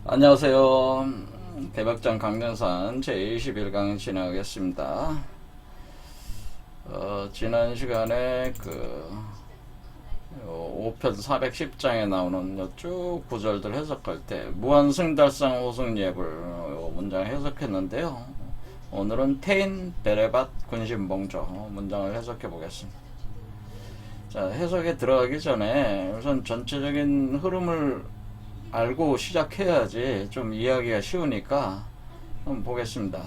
안녕하세요. 대박장 강연산 제21강 진행하겠습니다. 지난 시간에 5편 410장에 나오는 쭉 구절들 해석할 때 무한승달상 호승예불 문장 해석했는데요. 오늘은 테인 베레밧 군신봉조 문장을 해석해 보겠습니다. 자, 해석에 들어가기 전에 우선 전체적인 흐름을 알고 시작해야지 좀 이해하기가 쉬우니까 한번 보겠습니다.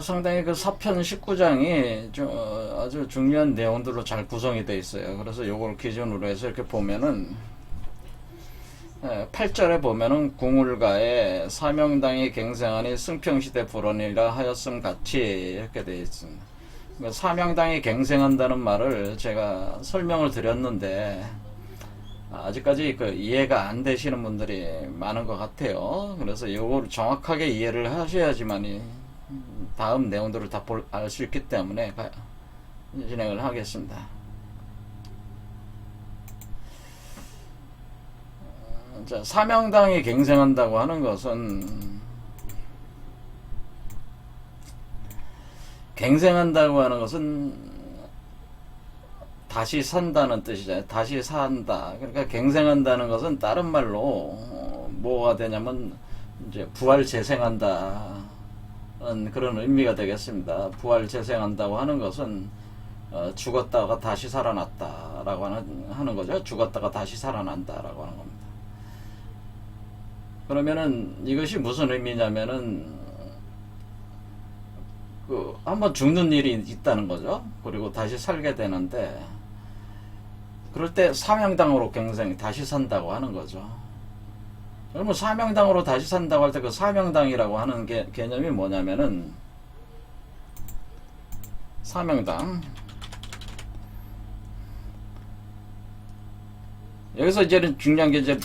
상당히 그 사편 19장이 아주 중요한 내용들로 잘 구성이 되어 있어요. 그래서 요걸 기준으로 해서 이렇게 보면은 8절에 보면은 궁울가에 사명당이 갱생하니 승평시대 불원이라 하였음 같이 이렇게 되어 있습니다. 사명당이 갱생한다는 말을 제가 설명을 드렸는데 아직까지 이해가 안 되시는 분들이 많은 것 같아요. 그래서 이걸 정확하게 이해를 하셔야지만 다음 내용들을 다 알 수 있기 때문에 진행을 하겠습니다. 자, 사명당이 갱생한다고 하는 것은 다시 산다는 뜻이잖아요. 다시 산다. 그러니까 갱생한다는 것은 다른 말로 뭐가 되냐면 이제 부활 재생한다 그런 의미가 되겠습니다. 부활 재생한다고 하는 것은 죽었다가 다시 살아났다라고 하는 거죠. 죽었다가 다시 살아난다라고 하는 겁니다. 그러면은 이것이 무슨 의미냐면은 한번 죽는 일이 있다는 거죠. 그리고 다시 살게 되는데 그럴 때 사명당으로 다시 산다고 하는 거죠. 그러면 사명당으로 다시 산다고 할 때 그 사명당이라고 하는 개념이 뭐냐면은 사명당 여기서 이제는 중요한 게 이제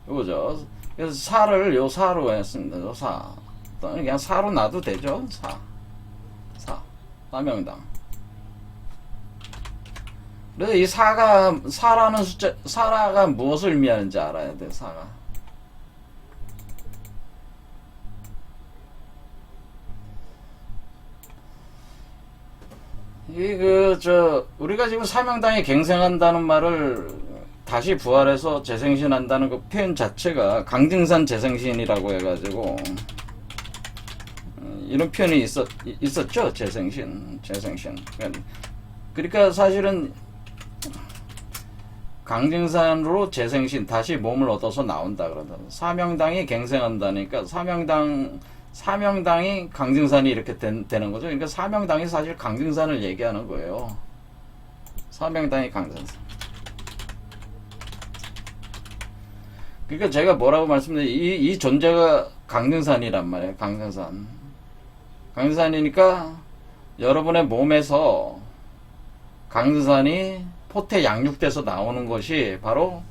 이거죠. 그래서 사를 요 사로 했습니다. 요 사. 그냥 사로 놔도 되죠. 사명당. 그래서 이 사라는 사라가 무엇을 의미하는지 알아야 돼, 사가. 우리가 지금 사명당이 갱생한다는 말을 다시 부활해서 재생신한다는 그 표현 자체가 강증산 재생신이라고 해가지고 이런 표현이 있었죠. 재생신. 그러니까 사실은 강증산으로 재생신 다시 몸을 얻어서 나온다 그러다. 사명당이 갱생한다니까 사명당이 강증산이 이렇게 되는 거죠. 그러니까 사명당이 사실 강증산을 얘기하는 거예요. 사명당이 강증산. 그러니까 제가 뭐라고 말씀드려요. 이 존재가 강증산이란 말이에요. 강증산이니까 여러분의 몸에서 강증산이 포태 양육돼서 나오는 것이 바로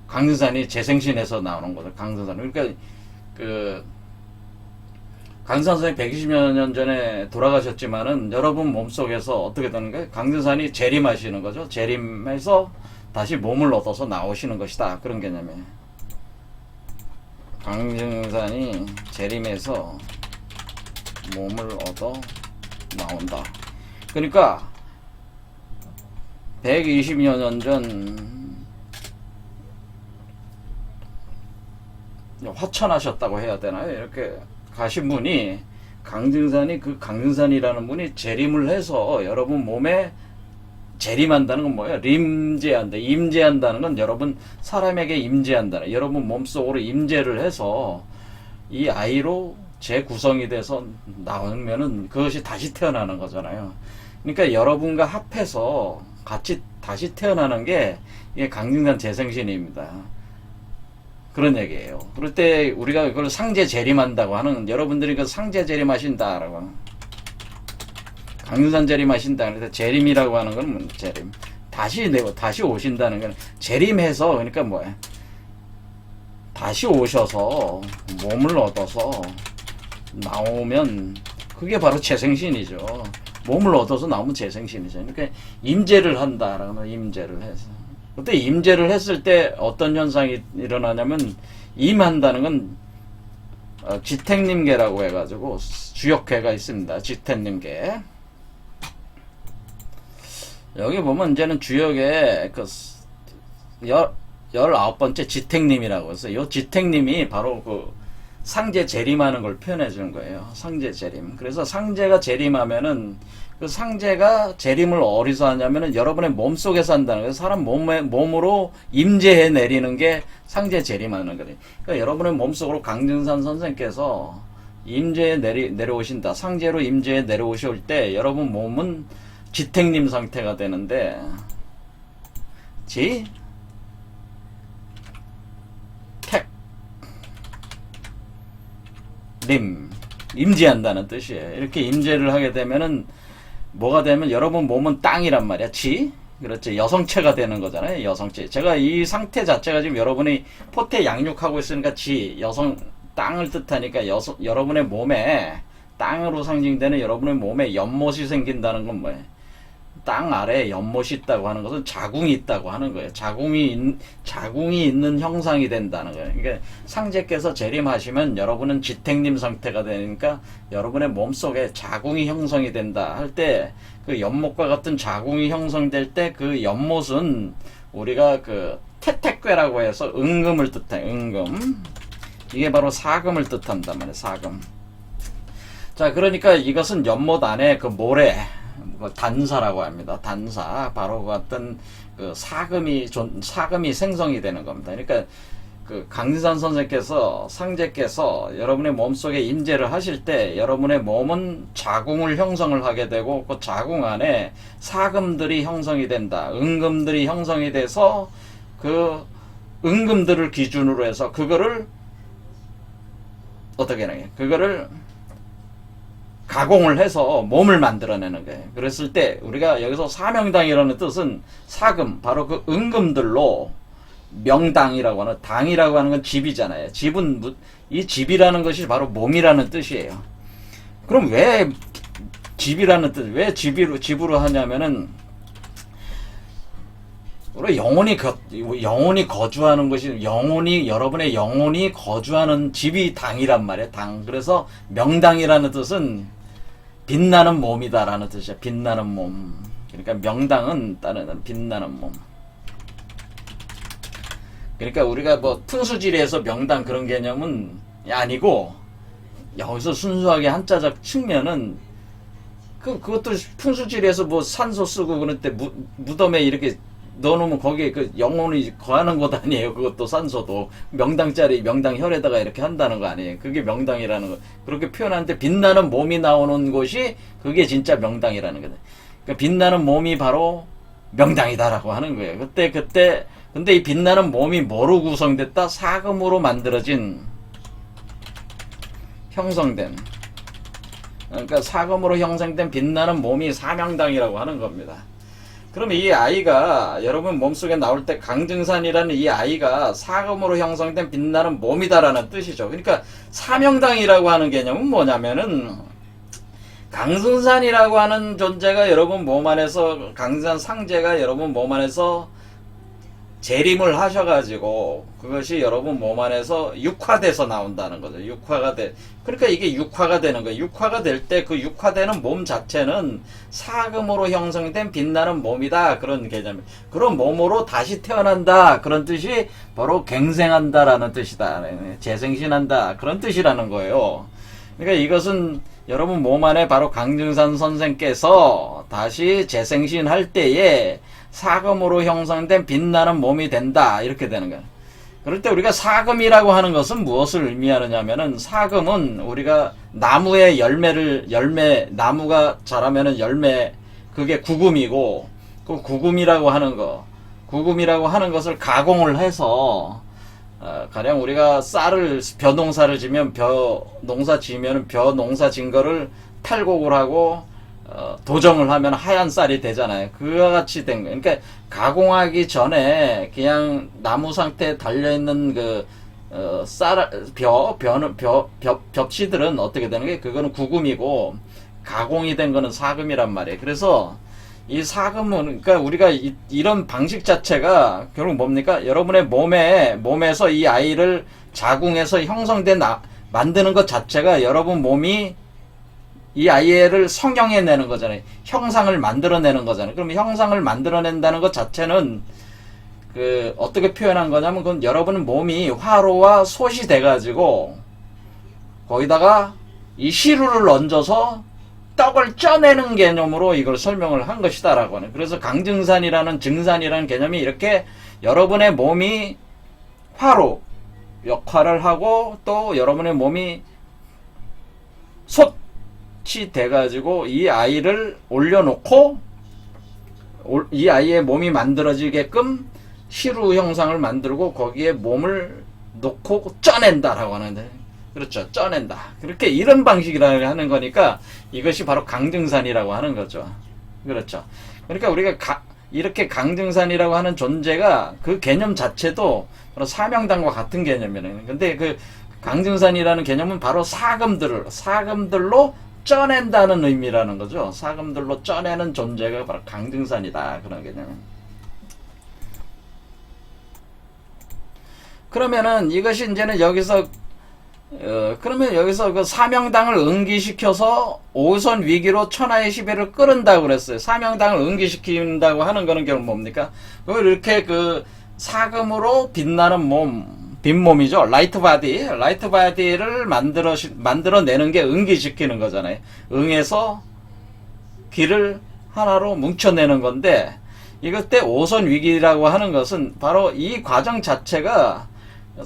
강증산이 재생신해서 나오는 거죠. 강증산. 그러니까 강증산 선생님 120여 년 전에 돌아가셨지만은 여러분 몸속에서 어떻게 되는 거예요? 강증산이 재림하시는 거죠. 재림해서 다시 몸을 얻어서 나오시는 것이다. 그런 개념이에요. 강증산이 재림해서 몸을 얻어 나온다. 그러니까 120여 년 전 화천하셨다고 해야 되나요? 이렇게 가신 분이 강증산이라는 분이 재림을 해서 여러분 몸에 재림한다는 건 뭐예요? 임재한다는 건 여러분 사람에게 임재한다는, 여러분 몸속으로 임재를 해서 이 아이로 재구성이 돼서 나오면은 그것이 다시 태어나는 거잖아요. 그러니까 여러분과 합해서 같이 다시 태어나는 게 이게 강증산 재생신입니다. 그런 얘기예요. 그럴 때 우리가 그걸 상제 재림한다고 하는, 여러분들이 그 상제 재림하신다라고, 강증산 재림하신다. 그래서 재림이라고 하는 건 재림. 다시 오신다는 건 재림해서, 그러니까 뭐야? 다시 오셔서 몸을 얻어서 나오면 그게 바로 재생신이죠. 몸을 얻어서 나오면 재생신이죠. 그러니까 임재를 한다라는 임재를 해서. 그때 임재를 했을 때 어떤 현상이 일어나냐면 임한다는 건 지택님계라고 해가지고 주역계가 있습니다. 지택님계. 여기 보면 이제는 주역에 그 19번째 지택님이라고 해서 이 지택님이 바로 그 상제 재림하는 걸 표현해 주는 거예요. 상제 재림. 그래서 상제가 재림하면은 그 상제가 재림을 어디서 하냐면은 여러분의 몸 속에서 한다는 거예요. 사람 몸으로 임재해 내리는 게 상제 재림하는 거예요. 그러니까 여러분의 몸 속으로 강증산 선생께서 임재에 내려오신다. 상제로 임재에 내려오실 때 여러분 몸은 지택님 상태가 되는데 임재한다는 뜻이에요. 이렇게 임재를 하게 되면은 뭐가 되면 여러분 몸은 땅이란 말이야. 그렇지. 여성체가 되는 거잖아요. 여성체. 제가 이 상태 자체가 지금 여러분이 포태 양육하고 있으니까 여성 땅을 뜻하니까 여러분의 몸에 땅으로 상징되는 여러분의 몸에 연못이 생긴다는 건 뭐예요? 땅 아래에 연못이 있다고 하는 것은 자궁이 있다고 하는 거예요. 자궁이 있는 형상이 된다는 거예요. 그러니까 상제께서 재림하시면 여러분은 지택님 상태가 되니까 여러분의 몸속에 자궁이 형성이 된다 할 때 그 연못과 같은 자궁이 형성될 때 그 연못은 우리가 그 태택괴라고 해서 은금을 뜻해. 은금. 이게 바로 사금을 뜻한단 말이에요. 사금. 자, 그러니까 이것은 연못 안에 그 모래, 단사라고 합니다. 단사. 바로 그 같은 그 사금이 생성이 되는 겁니다. 그러니까 그 강진산 선생께서, 상제께서 여러분의 몸속에 임재를 하실 때 여러분의 몸은 자궁을 형성을 하게 되고 그 자궁 안에 사금들이 형성이 된다. 은금들이 형성이 돼서 그 은금들을 기준으로 해서 그거를 어떻게 하냐. 그거를 가공을 해서 몸을 만들어내는 거예요. 그랬을 때 우리가 여기서 사명당이라는 뜻은 사금, 바로 그 은금들로 명당이라고 하는, 당이라고 하는 건 집이잖아요. 집은, 이 집이라는 것이 바로 몸이라는 뜻이에요. 그럼 왜 집이라는 뜻, 왜 집으로 하냐면은 우리 영혼이 거주하는 것이, 여러분의 영혼이 거주하는 집이 당이란 말이에요. 당. 그래서 명당이라는 뜻은 빛나는 몸이다라는 뜻이야. 빛나는 몸. 그러니까 명당은 따르는 빛나는 몸. 그러니까 우리가 뭐 푼수지리에서 명당 그런 개념은 아니고, 여기서 순수하게 한자적 측면은 그것도 푼수지리에서 뭐 산소 쓰고 그럴 때 무덤에 이렇게 넣어놓으면 거기에 그 영혼이 거하는 것 아니에요. 그것도 산소도 명당짜리 명당혈에다가 이렇게 한다는 거 아니에요. 그게 명당이라는 거. 그렇게 표현하는데 빛나는 몸이 나오는 곳이 그게 진짜 명당이라는 거예요. 그러니까 빛나는 몸이 바로 명당이다라고 하는 거예요. 근데 이 빛나는 몸이 뭐로 구성됐다? 사금으로 만들어진, 형성된. 그러니까 사금으로 형성된 빛나는 몸이 사명당이라고 하는 겁니다. 그럼 이 아이가 여러분 몸속에 나올 때 강증산이라는 이 아이가 사금으로 형성된 빛나는 몸이다라는 뜻이죠. 그러니까 사명당이라고 하는 개념은 뭐냐면은 강승산이라고 하는 존재가 여러분 몸 안에서, 강승산 상제가 여러분 몸 안에서 재림을 하셔가지고 그것이 여러분 몸 안에서 육화돼서 나온다는 거죠. 그러니까 이게 육화가 되는 거예요. 육화가 될 때 그 육화되는 몸 자체는 사금으로 형성된 빛나는 몸이다. 그런 개념. 그런 몸으로 다시 태어난다. 그런 뜻이 바로 갱생한다라는 뜻이다. 재생신한다. 그런 뜻이라는 거예요. 그러니까 이것은 여러분 몸 안에 바로 강증산 선생께서 다시 재생신할 때에 사금으로 형성된 빛나는 몸이 된다. 이렇게 되는 거예요. 그럴 때 우리가 사금이라고 하는 것은 무엇을 의미하느냐면은, 사금은 우리가 나무의 나무가 자라면은 열매, 그게 구금이고, 그 구금이라고 하는 것을 가공을 해서, 가령 우리가 벼 농사를 지면, 벼 농사 진 거를 탈곡을 하고, 도정을 하면 하얀 쌀이 되잖아요. 그와 같이 된 거예요. 그러니까 가공하기 전에 그냥 나무 상태에 달려있는 벼씨들은 어떻게 되는 게, 그거는 구금이고, 가공이 된 거는 사금이란 말이에요. 그래서 이 사금은, 그러니까 우리가 이런 방식 자체가 결국 뭡니까? 여러분의 몸에서 이 아이를 자궁에서 형성된 만드는 것 자체가 여러분 몸이 이 아이를 성형해내는 거잖아요. 형상을 만들어내는 거잖아요. 그럼 형상을 만들어낸다는 것 자체는 어떻게 표현한 거냐면, 그건 여러분 몸이 화로와 솥이 돼가지고 거기다가 이 시루를 얹어서 떡을 쪄내는 개념으로 이걸 설명을 한 것이다라고 하는. 그래서 강증산이라는 증산이라는 개념이 이렇게 여러분의 몸이 화로 역할을 하고 또 여러분의 몸이 솥이 돼가지고 이 아이를 올려놓고 이 아이의 몸이 만들어지게끔 시루 형상을 만들고 거기에 몸을 놓고 쪄낸다라고 하는데, 그렇죠. 쪄낸다. 그렇게 이런 방식이라 하는 거니까 이것이 바로 강증산이라고 하는 거죠. 그렇죠. 그러니까 우리가 이렇게 강증산이라고 하는 존재가 그 개념 자체도 바로 사명당과 같은 개념이에요. 근데 그 강증산이라는 개념은 바로 사금들로 쪄낸다는 의미라는 거죠. 사금들로 쪄내는 존재가 바로 강증산이다. 그런 개념. 그러면은 이것이 이제는 여기서 그러면 여기서 그 사명당을 응기시켜서 오선 위기로 천하의 시비를 끌은다고 그랬어요. 사명당을 응기시킨다고 하는 거는 결국 뭡니까? 이렇게 그 사금으로 빛나는 빈몸이죠. 라이트 바디를 만들어내는 게 응기시키는 거잖아요. 응해서 길을 하나로 뭉쳐내는 건데, 이것 때 오선 위기라고 하는 것은 바로 이 과정 자체가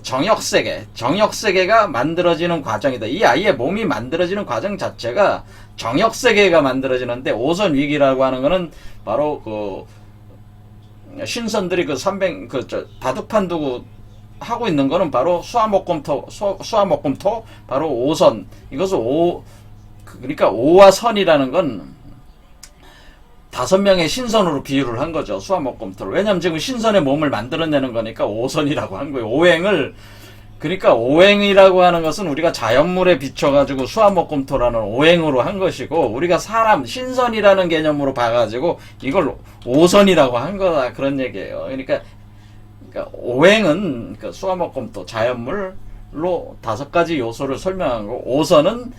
정역세계가 만들어지는 과정이다. 이 아이의 몸이 만들어지는 과정 자체가 정역세계가 만들어지는데, 오선 위기라고 하는 거는 바로 신선들이 바둑판 두고 하고 있는 거는 바로 수화목금토 바로 오선. 이것을 그러니까 오와 선이라는 건 5명의 신선으로 비유를 한 거죠. 수화목금토를. 왜냐면 지금 신선의 몸을 만들어내는 거니까 오선이라고 한 거예요. 그러니까 오행이라고 하는 것은 우리가 자연물에 비춰가지고 수화목금토라는 오행으로 한 것이고, 우리가 신선이라는 개념으로 봐가지고 이걸 오선이라고 한 거다. 그런 얘기예요. 그러니까 오행은 수화목금토 자연물로 5가지 요소를 설명한 거고, 오선은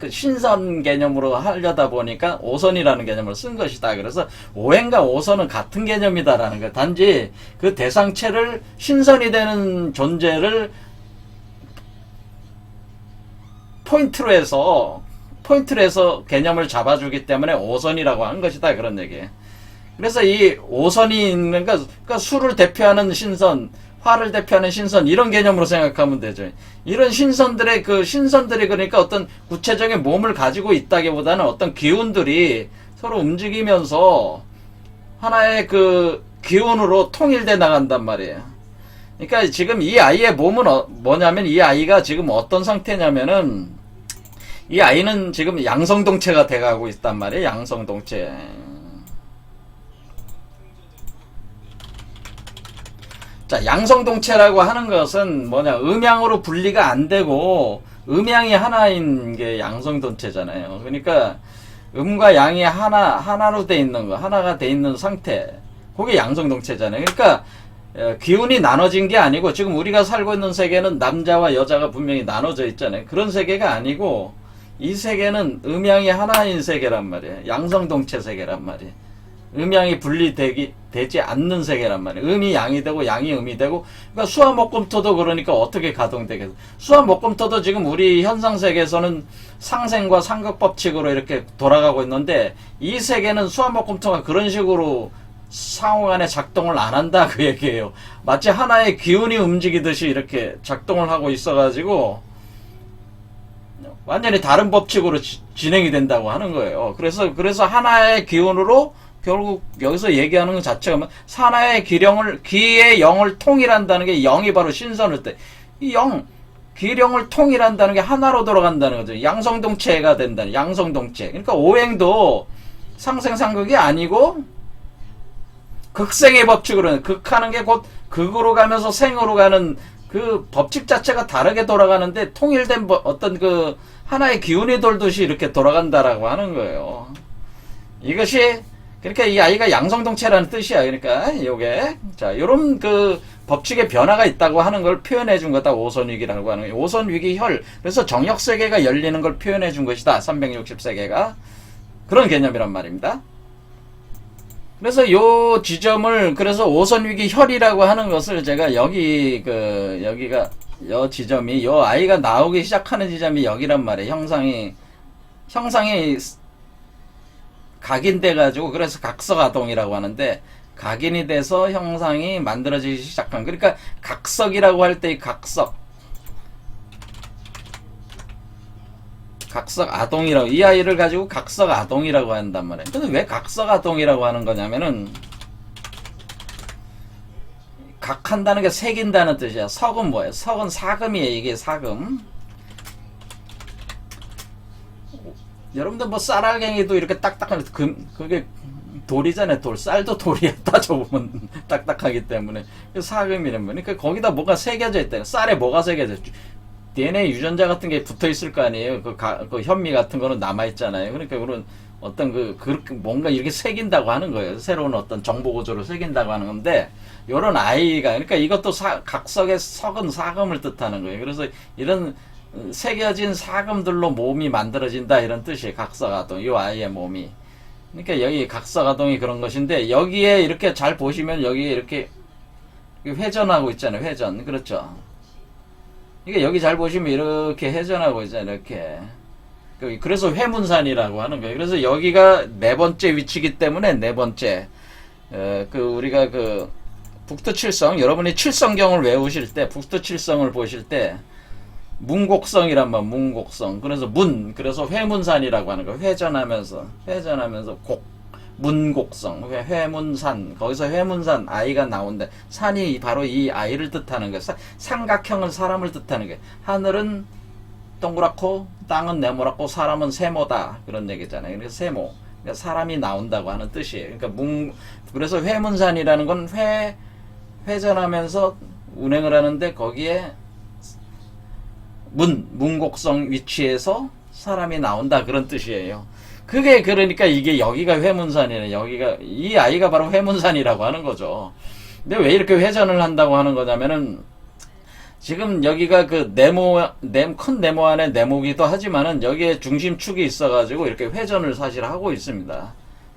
신선 개념으로 하려다 보니까 오선이라는 개념을 쓴 것이다. 그래서 오행과 오선은 같은 개념이다라는 거. 단지 그 대상체를 신선이 되는 존재를 포인트로 해서 개념을 잡아주기 때문에 오선이라고 한 것이다. 그런 얘기예요. 그래서 이 오선이 있는 그러니까 수를 대표하는 신선, 화를 대표하는 신선, 이런 개념으로 생각하면 되죠. 이런 신선들이 그러니까 어떤 구체적인 몸을 가지고 있다기보다는 어떤 기운들이 서로 움직이면서 하나의 그 기운으로 통일돼 나간단 말이에요. 그러니까 지금 이 아이의 몸은 뭐냐면, 이 아이가 지금 어떤 상태냐면은, 이 아이는 지금 양성동체가 돼가고 있단 말이에요. 양성동체. 자, 양성동체라고 하는 것은 뭐냐, 음양으로 분리가 안 되고 음양이 하나인 게 양성동체잖아요. 그러니까 음과 양이 하나로 돼 있는 거, 하나가 돼 있는 상태, 그게 양성동체잖아요. 그러니까 기운이 나눠진 게 아니고, 지금 우리가 살고 있는 세계는 남자와 여자가 분명히 나눠져 있잖아요. 그런 세계가 아니고, 이 세계는 음양이 하나인 세계란 말이에요. 양성동체 세계란 말이에요. 음양이 분리되지 않는 세계란 말이에요. 음이 양이 되고 양이 음이 되고. 그러니까 수화목금토도 그러니까 어떻게 가동되겠어? 수화목금토도 지금 우리 현상 세계에서는 상생과 상극 법칙으로 이렇게 돌아가고 있는데, 이 세계는 수화목금토가 그런 식으로 상호간에 작동을 안 한다, 그 얘기예요. 마치 하나의 기운이 움직이듯이 이렇게 작동을 하고 있어가지고 완전히 다른 법칙으로 진행이 된다고 하는 거예요. 그래서 하나의 기운으로 결국 여기서 얘기하는 것 자체가 하나의 기의 영을 통일한다는 게, 영이 바로 신선일 때 이 기령을 통일한다는 게 하나로 돌아간다는 거죠. 양성동체가 된다는, 양성동체. 그러니까 오행도 상생상극이 아니고 극생의 법칙으로는, 극하는 게 곧 극으로 가면서 생으로 가는 그 법칙 자체가 다르게 돌아가는데 통일된 어떤 그 하나의 기운이 돌듯이 이렇게 돌아간다라고 하는 거예요. 이것이 그러니까 이 아이가 양성동체라는 뜻이야. 그러니까 요게 자 요런 그 법칙의 변화가 있다고 하는 걸 표현해 준 거다. 오선위기라고 하는 거예요. 오선위기혈. 그래서 정력세계가 열리는 걸 표현해 준 것이다. 360세계가 그런 개념이란 말입니다. 그래서 요 지점을 그래서 오선위기혈이라고 하는 것을 제가 여기 여기가 요 지점이 요 아이가 나오기 시작하는 지점이 여기란 말이에요. 형상이 각인돼 가지고 그래서 각석아동이라고 하는데 각인이 돼서 형상이 만들어지기 시작한 그러니까 각석이라고 할 때 이 각석아동이라고 이 아이를 가지고 각석아동이라고 한단 말이에요. 근데 왜 각석아동이라고 하는 거냐면은 각한다는 게 새긴다는 뜻이야. 석은 뭐예요? 석은 사금이에요. 이게 사금. 여러분들 뭐 쌀알갱이도 이렇게 딱딱한 그게 돌이잖아요. 돌. 쌀도 돌이야. 따져보면 딱딱하기 때문에 사금이란 말이에요. 그러니까 거기다 뭐가 새겨져 있다. 쌀에 뭐가 새겨져 있죠. DNA 유전자 같은 게 붙어 있을 거 아니에요. 그 현미 같은 거는 남아 있잖아요. 그러니까 그런 어떤 뭔가 이렇게 새긴다고 하는 거예요. 새로운 어떤 정보 구조를 새긴다고 하는 건데, 요런 아이가, 그러니까 이것도 각석의 석은 사금을 뜻하는 거예요. 그래서 이런 새겨진 사금들로 몸이 만들어진다 이런 뜻이에요. 각석아동. 이 아이의 몸이. 그러니까 여기 각석아동이 그런 것인데, 여기에 이렇게 잘 보시면 여기에 이렇게 회전하고 있잖아요. 회전. 그렇죠. 이게 여기 잘 보시면 이렇게 회전하고 있잖아요. 이렇게. 그래서 회문산이라고 하는 거예요. 그래서 여기가 네 번째 위치이기 때문에 네 번째. 우리가 북두칠성, 여러분이 칠성경을 외우실 때, 북두칠성을 보실 때, 문곡성이란 말, 문곡성. 그래서 그래서 회문산이라고 하는 거예요. 회전하면서, 문곡성, 회문산. 거기서 회문산, 아이가 나온다. 산이 바로 이 아이를 뜻하는 거예요. 삼각형은 사람을 뜻하는 거예요. 하늘은 동그랗고, 땅은 네모랗고, 사람은 세모다. 그런 얘기잖아요. 그래서 세모. 그러니까 사람이 나온다고 하는 뜻이에요. 그러니까 그래서 회문산이라는 건 회전하면서 운행을 하는데 거기에 문곡성 위치에서 사람이 나온다. 그런 뜻이에요. 그게 그러니까 이게 여기가 회문산이네. 이 아이가 바로 회문산이라고 하는 거죠. 근데 왜 이렇게 회전을 한다고 하는 거냐면은 지금 여기가 큰 네모 안에 네모기도 하지만은 여기에 중심축이 있어가지고 이렇게 회전을 사실 하고 있습니다.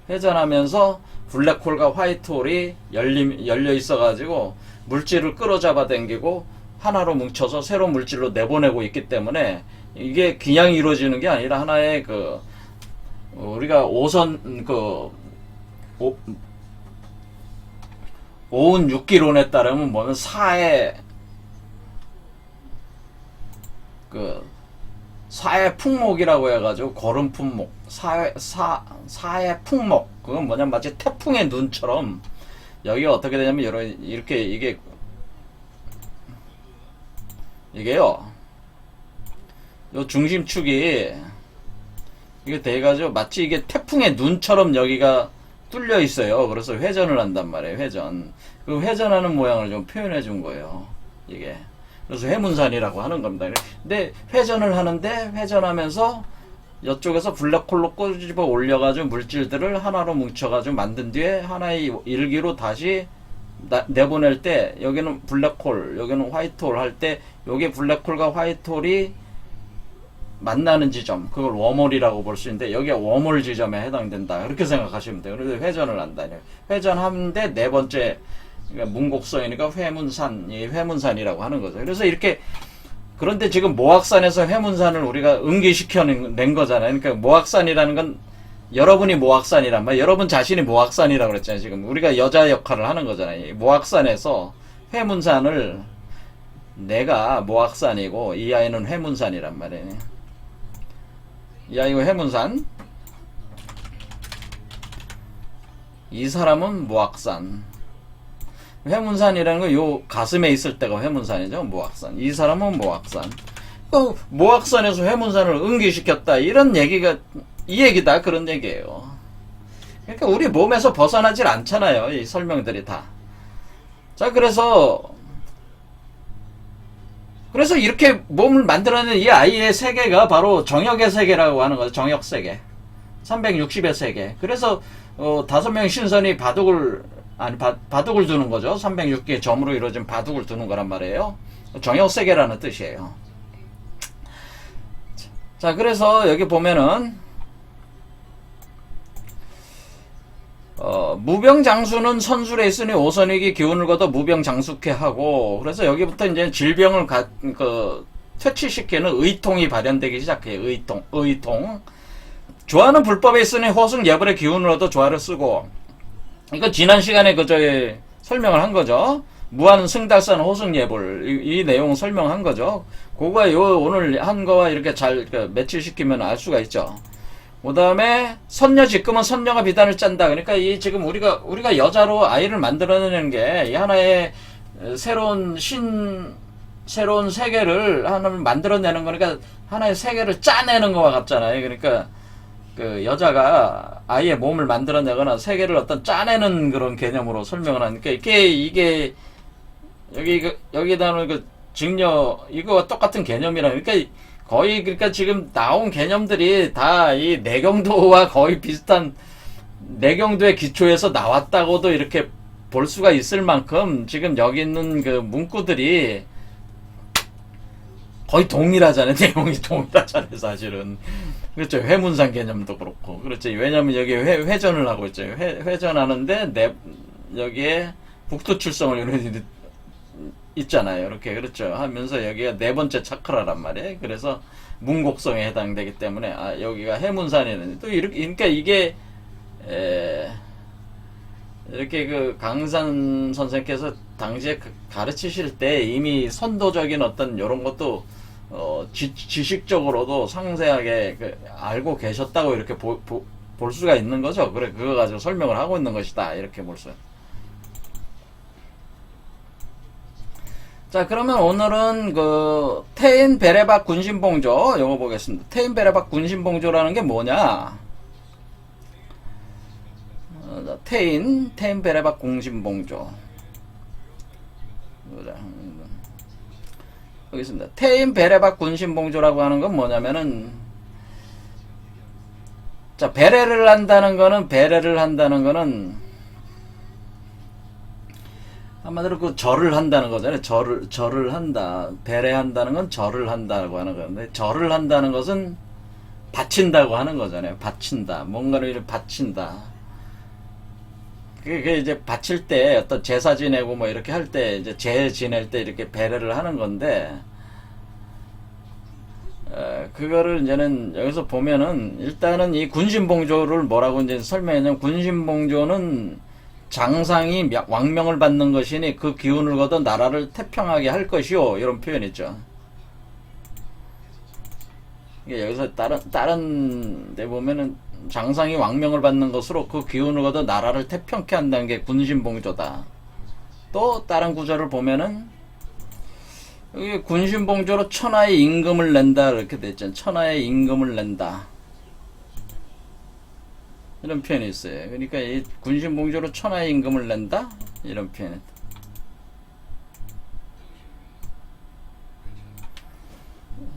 회전하면서 블랙홀과 화이트홀이 열려 있어가지고 물질을 끌어잡아 당기고 하나로 뭉쳐서 새로운 물질로 내보내고 있기 때문에 이게 그냥 이루어지는 게 아니라 하나의 우리가 오운 6기론에 따르면 뭐는 사해 풍목이라고 해가지고 거름 풍목, 사해 풍목. 그건 뭐냐면 마치 태풍의 눈처럼 여기가 어떻게 되냐면 이렇게 이게요. 요 중심축이 이게 돼가지고 마치 이게 태풍의 눈처럼 여기가 뚫려 있어요. 그래서 회전을 한단 말이에요. 회전. 그 회전하는 모양을 좀 표현해 준 거예요. 이게. 그래서 회문산이라고 하는 겁니다. 근데 회전을 하는데 회전하면서 이쪽에서 블랙홀로 꼬집어 올려가지고 물질들을 하나로 뭉쳐가지고 만든 뒤에 하나의 일기로 다시 내보낼 때 여기는 블랙홀, 여기는 화이트홀 할 때 여기 블랙홀과 화이트홀이 만나는 지점, 그걸 웜홀이라고 볼 수 있는데 여기가 웜홀 지점에 해당된다. 그렇게 생각하시면 돼요. 그래서 회전을 한다. 회전하는데 네 번째 그러니까 문곡성이니까 회문산이라고 하는 거죠. 그래서 이렇게 그런데 지금 모악산에서 회문산을 우리가 응기시켜낸 거잖아요. 그러니까 모악산이라는 건 여러분이 모악산이란 말, 여러분 자신이 모악산이라고 그랬잖아요. 지금 우리가 여자 역할을 하는 거잖아요. 모악산에서 회문산을 내가 모악산이고 이 아이는 회문산이란 말이에요. 이 아이가 회문산, 이 사람은 모악산. 회문산이라는 건 요 가슴에 있을 때가 회문산이죠. 모악산. 이 사람은 모악산. 모악산에서 회문산을 응기시켰다. 이런 얘기가 이 얘기다. 그런 얘기예요. 그러니까 우리 몸에서 벗어나질 않잖아요. 이 설명들이 다. 자, 그래서 그래서 이렇게 몸을 만들어낸 이 아이의 세계가 바로 정역의 세계라고 하는 거죠. 정역 세계. 360의 세계. 그래서 5명의 신선이 바둑을 두는 거죠. 306개의 점으로 이루어진 바둑을 두는 거란 말이에요. 정역 세계라는 뜻이에요. 자, 그래서 여기 보면은 무병장수는 선술에 있으니 오선익이 기운을 걷어 무병장수케 하고, 그래서 여기부터 이제 질병을 퇴치시키는 의통이 발현되기 시작해요. 의통. 조화는 불법에 있으니 호승 예불의 기운을 얻어 조화를 쓰고, 이거 지난 시간에 설명을 한 거죠. 무한 승달산 호승 예불 이 내용 설명한 거죠. 그거 오늘 한 거와 이렇게 잘 매치시키면 알 수가 있죠. 그 다음에 선녀 직금은 선녀가 비단을 짠다. 그러니까 이 지금 우리가 여자로 아이를 만들어내는 게 이 하나의 새로운 세계를 하나를 만들어내는 거니까 하나의 세계를 짜내는 거와 같잖아요. 그러니까 그 여자가 아이의 몸을 만들어내거나 세계를 어떤 짜내는 그런 개념으로 설명을 하니까 이게 여기다 놓은 증여 이거와 똑같은 개념이라. 그러니까 거의 그러니까 지금 나온 개념들이 다 이 내경도와 거의 비슷한 내경도의 기초에서 나왔다고도 이렇게 볼 수가 있을 만큼 지금 여기 있는 그 문구들이 거의 동일하잖아요. 내용이 동일하잖아요, 사실은. 그렇죠. 회문상 개념도 그렇고. 그렇죠. 왜냐면 여기 회전을 하고 있죠. 회전하는데 여기에 북두출성을 있잖아요. 이렇게. 그렇죠. 하면서 여기가 네 번째 차크라란 말이에요. 그래서 문곡성에 해당되기 때문에 여기가 해문산에는 또 이렇게, 그러니까 이게 이렇게 그 강산 선생께서 당시에 가르치실 때 이미 선도적인 어떤 이런 것도 지식적으로도 상세하게 알고 계셨다고 이렇게 볼 수가 있는 거죠. 그래, 그거 가지고 설명을 하고 있는 것이다. 이렇게 볼 수. 자, 그러면 오늘은 태인 베레박 군신봉조 요거 보겠습니다. 태인 베레박 군신봉조라는 게 뭐냐? 태인 베레박 군신봉조. 여기 있습니다. 태인 베레박 군신봉조라고 하는 건 뭐냐면은, 자, 배례를 한다는 거는 한마디로 절을 한다는 거잖아요. 절을 한다. 배례한다는 건 절을 한다고 하는 건데, 절을 한다는 것은 바친다고 하는 거잖아요. 바친다. 뭔가를 이렇게 바친다. 그게 이제 바칠 때 어떤 제사 지내고 뭐 이렇게 할 때 이제 제 지낼 때 이렇게 배례를 하는 건데, 그거를 이제는 여기서 보면은 일단은 이 군신봉조를 뭐라고 이제 설명했냐면, 군신봉조는 장상이 왕명을 받는 것이니 그 기운을 걷어 나라를 태평하게 할 것이요, 이런 표현이 있죠. 여기서 다른 데 보면은 장상이 왕명을 받는 것으로 그 기운을 걷어 나라를 태평케 한다는 게 군신봉조다. 또 다른 구절을 보면은 여기 군신봉조로 천하의 임금을 낸다 이렇게 됐죠. 천하의 임금을 낸다 이런 표현이 있어요. 그러니까 이 군신봉조로 천하의 임금을 낸다 이런 표현이.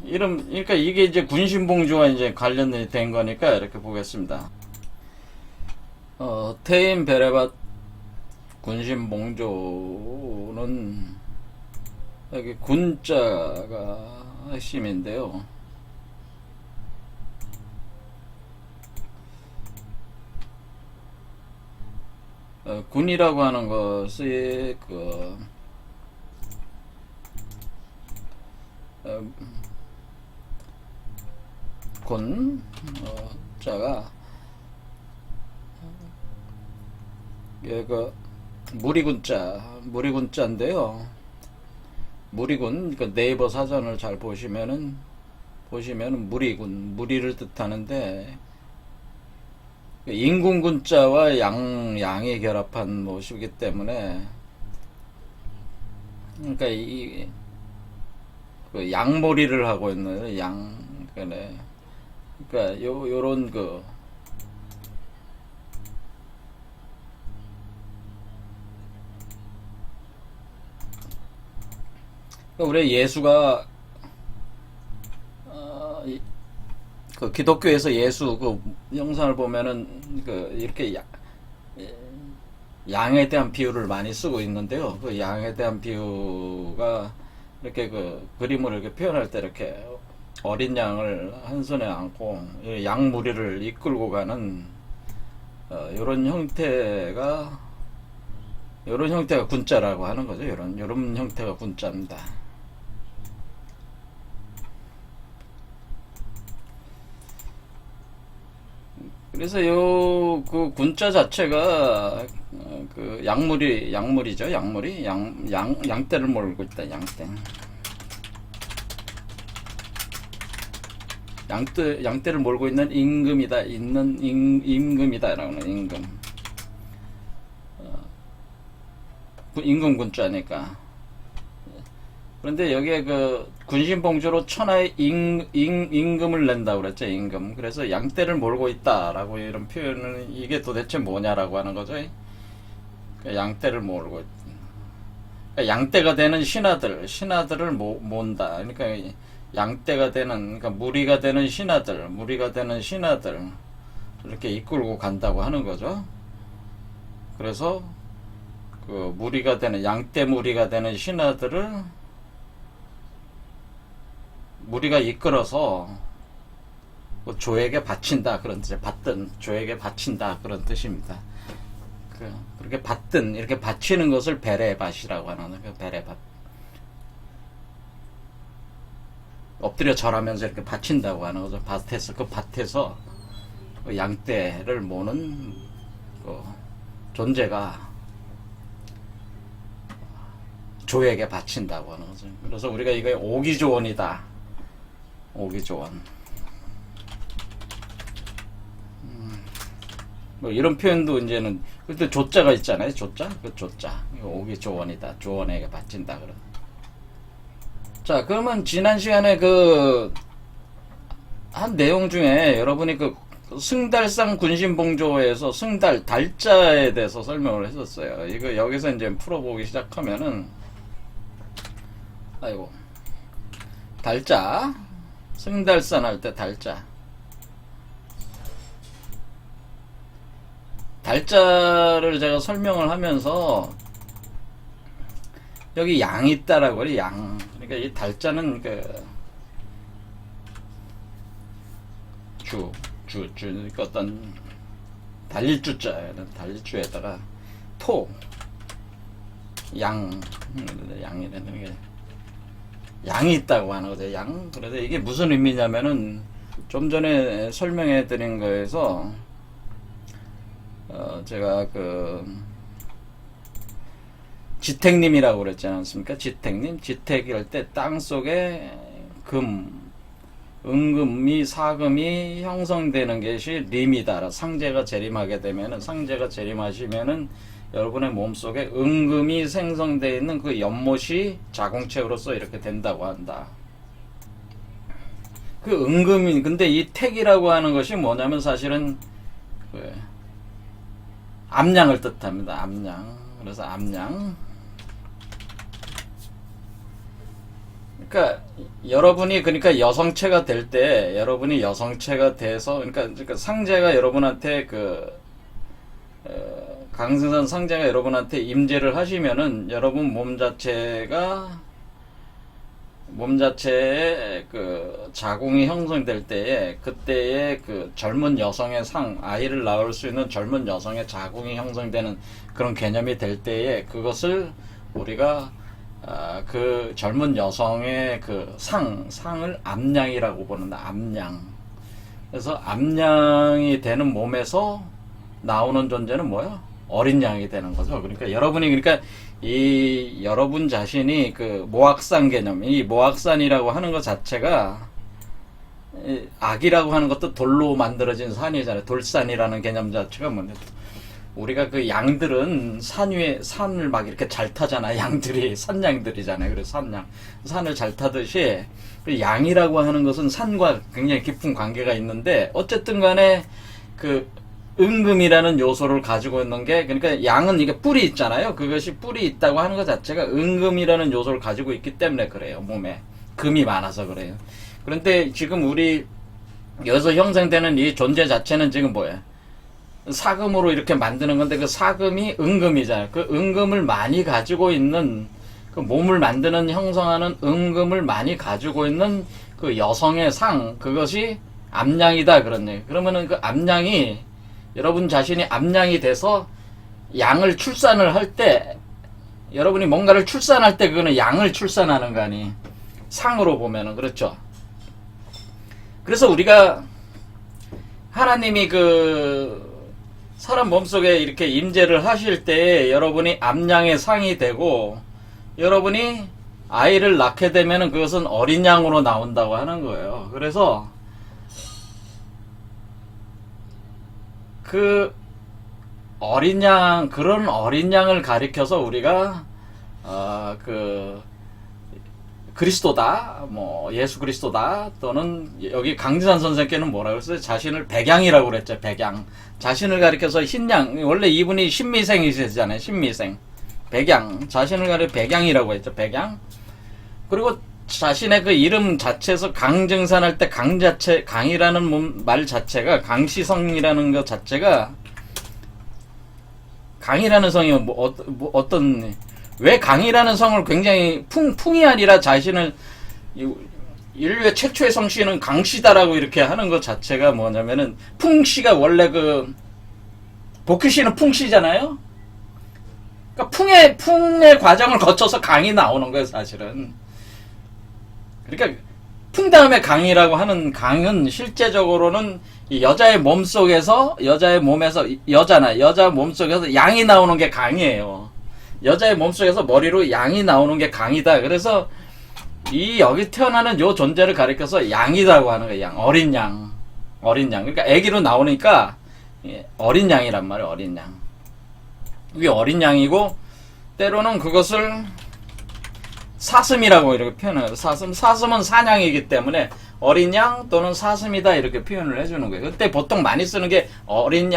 그러니까 이게 이제 군신봉조와 이제 관련된 거니까 이렇게 보겠습니다. 태인 베레밭 군신봉조는 여기 군자가 핵심인데요. 군이라고 하는 것이 자가 얘가 무리군자인데요. 무리군, 그러니까 네이버 사전을 잘 보시면은 무리를 뜻하는데, 인군군자와 양이 결합한 모시기 때문에, 그러니까 양몰이를 하고 있는 그러니까 요런 우리 예수가 그 기독교에서 예수 그 영상을 보면은 그 이렇게 양에 대한 비유를 많이 쓰고 있는데요. 그 양에 대한 비유가 이렇게 그 그림으로 이렇게 표현할 때 이렇게 어린 양을 한 손에 안고 양 무리를 이끌고 가는 이런 형태가 군자라고 하는 거죠. 이런 형태가 군자입니다. 그래서 그 군자 자체가 그 양물이죠. 양떼를 몰고 있다. 양떼를 몰고 있는 임금이다라는 임금. 임금 군자니까. 그런데 여기에 그 군신봉주로 천하의 임금을 낸다고 그랬죠. 임금. 그래서 양떼를 몰고 있다라고 이런 표현은 이게 도대체 뭐냐라고 하는 거죠. 양떼를 몰고 그러니까 양떼가 되는 신하들을 모은다. 그러니까 양떼가 되는, 그러니까 무리가 되는 신하들 이렇게 이끌고 간다고 하는 거죠. 그래서 그 무리가 되는 양떼 무리가 되는 신하들을 무리가 이끌어서 조에게 바친다 그런 뜻이에요. 조에게 바친다 그런 뜻입니다. 그렇게 이렇게 바치는 것을 베레밭이라고 하는 그 베레밭. 엎드려 절하면서 이렇게 바친다고 하는 거죠. 밭에서 그 양떼를 모는 그 존재가 조에게 바친다고 하는 거죠. 그래서 우리가 이거 오기조원이다. 오기조원. 뭐 이런 표현도 이제는 그때 조자가 있잖아요. 조자. 오기조원이다. 조원에게 바친다 그런. 자, 그러면 지난 시간에 그 한 내용 중에 여러분이 그 승달상 군신봉조에서 달자에 대해서 설명을 했었어요. 이거 여기서 이제 풀어보기 시작하면은 달자, 승달산 할 때 달자를 제가 설명을 하면서 여기 양이 있다라고 그래. 양. 그러니까 이 달자는 그러니까 어떤 달릴주에다가 양이라는 게 양이 있다고 하는 거죠. 그래서 이게 무슨 의미냐면은 좀 전에 설명해 드린 거에서 제가 그 지택님이라고 그랬지 않습니까? 지택일 때 땅속에 은금이 사금이 형성되는 것이 림이다. 상제가 재림하시면은 여러분의 몸속에 은금이 생성되어 있는 그 연못이 자궁체로서 이렇게 된다고 한다. 그 은금이, 근데 이 택이라고 하는 것이 뭐냐면 사실은 암양을 뜻합니다. 그래서 암양. 그러니까 여러분이 여성체가 될 때, 여러분이 여성체가 돼서, 그러니까 상제가 여러분한테 강승선 상제가 여러분한테 임재를 하시면은 여러분 몸 자체에 그 자궁이 형성될 때에 그때의 그 젊은 여성의 아이를 낳을 수 있는 젊은 여성의 자궁이 형성되는 그런 개념이 될 때에 그것을 우리가 그 젊은 여성의 그 상을 암양이라고 보는다. 암양. 그래서 암양이 되는 몸에서 나오는 존재는 뭐야? 어린 양이 되는 거죠. 그러니까 여러분 자신이 그 모악산 개념, 이 모악산이라고 하는 것 자체가 악이라고 하는 것도 돌로 만들어진 산이잖아요. 돌산이라는 개념 자체가 뭔데? 우리가 그 양들은 산을 막 이렇게 잘 타잖아. 양들이 산양들이잖아요. 그래서 산을 잘 타듯이 그 양이라고 하는 것은 산과 굉장히 깊은 관계가 있는데 어쨌든 간에 그 은금이라는 요소를 가지고 있는 게, 그러니까 양은 이게 뿔이 있잖아요. 그것이 뿔이 있다고 하는 것 자체가 은금이라는 요소를 가지고 있기 때문에 그래요. 몸에 금이 많아서 그래요. 그런데 지금 우리 여기서 형성되는 이 존재 자체는 지금 뭐예요? 사금으로 이렇게 만드는 건데, 그 사금이 은금이잖아요. 그 은금을 많이 가지고 있는, 그 몸을 만드는 형성하는 은금을 많이 가지고 있는 그 여성의 상, 그것이 암양이다 그러네. 그러면은 그 암양이, 여러분 자신이 암양이 돼서 양을 출산을 할 때, 여러분이 뭔가를 출산할 때 그거는 양을 출산하는 거 아니, 상으로 보면은. 그렇죠. 그래서 우리가 하나님이 그 사람 몸속에 이렇게 임재를 하실 때 여러분이 암양의 상이 되고, 여러분이 아이를 낳게 되면은 그것은 어린 양으로 나온다고 하는 거예요. 그래서 그 어린 양, 그런 어린 양을 가리켜서 우리가 그 그리스도다, 뭐 예수 그리스도다, 또는 여기 강지산 선생께는 뭐라고 그랬어요? 자신을 백양이라고 그랬죠. 백양. 자신을 가리켜서 흰양, 원래 이분이 신미생이시잖아요. 신미생. 백양. 자신을 가리켜 백양이라고 했죠. 백양. 그리고 자신의 그 이름 자체에서 강증산 할 때 강 자체, 강이라는 말 자체가, 강시성이라는 것 자체가, 강이라는 성이 어떤, 왜 강이라는 성을 굉장히 풍이 아니라 자신을 인류의 최초의 성씨는 강씨다라고 이렇게 하는 것 자체가 뭐냐면은, 풍씨가 원래 그 복희씨는 풍씨잖아요. 그러니까 풍의 과정을 거쳐서 강이 나오는 거예요, 사실은. 그러니까 풍 다음에 강이라고 하는 강은 실제적으로는 이 여자의 몸속에서, 여자의 몸에서, 여자 몸속에서 양이 나오는 게 강이에요. 여자의 몸속에서 머리로 양이 나오는 게 강이다. 그래서 이 여기 태어나는 요 존재를 가리켜서 양이라고 하는 거예요. 양. 어린 양. 어린 양. 그러니까 아기로 나오니까 어린 양이란 말이에요. 어린 양. 이게 어린 양이고, 때로는 그것을 사슴이라고 이렇게 표현해요. 사슴은 사냥이기 때문에 어린 양 또는 사슴이다 이렇게 표현을 해주는 거예요. 그때 보통 많이 쓰는 게 어린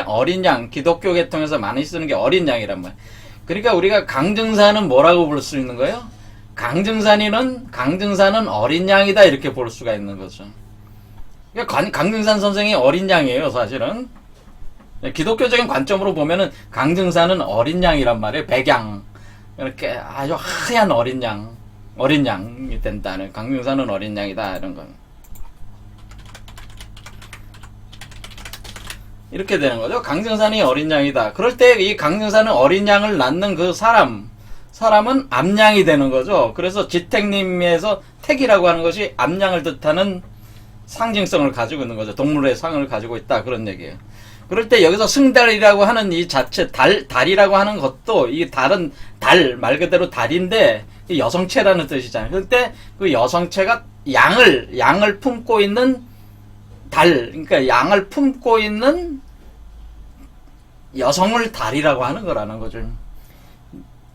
양, 기독교 계통에서 많이 쓰는 게 어린 양이란 말이에요. 그러니까 우리가 강증산은 뭐라고 볼 수 있는 거예요? 강증산은 어린 양이다 이렇게 볼 수가 있는 거죠. 그러니까 강증산 선생이 어린 양이에요, 사실은. 기독교적인 관점으로 보면은 강증산은 어린 양이란 말이에요. 백양. 이렇게 아주 하얀 어린 양이 된다는, 강증산은 어린 양이다 이런 건. 이렇게 되는 거죠. 강증산이 어린 양이다. 그럴 때 이 강증산은 어린 양을 낳는 그 사람은 암양이 되는 거죠. 그래서 지택님에서 택이라고 하는 것이 암양을 뜻하는 상징성을 가지고 있는 거죠. 동물의 상을 가지고 있다 그런 얘기예요. 그럴 때 여기서 승달이라고 하는 이 자체, 달이라고 하는 것도, 이 달은 말 그대로 달인데 여성체라는 뜻이잖아요. 그럴 때 그 여성체가 양을 품고 있는 그러니까 양을 품고 있는 여성을 달이라고 하는 거라는 거죠.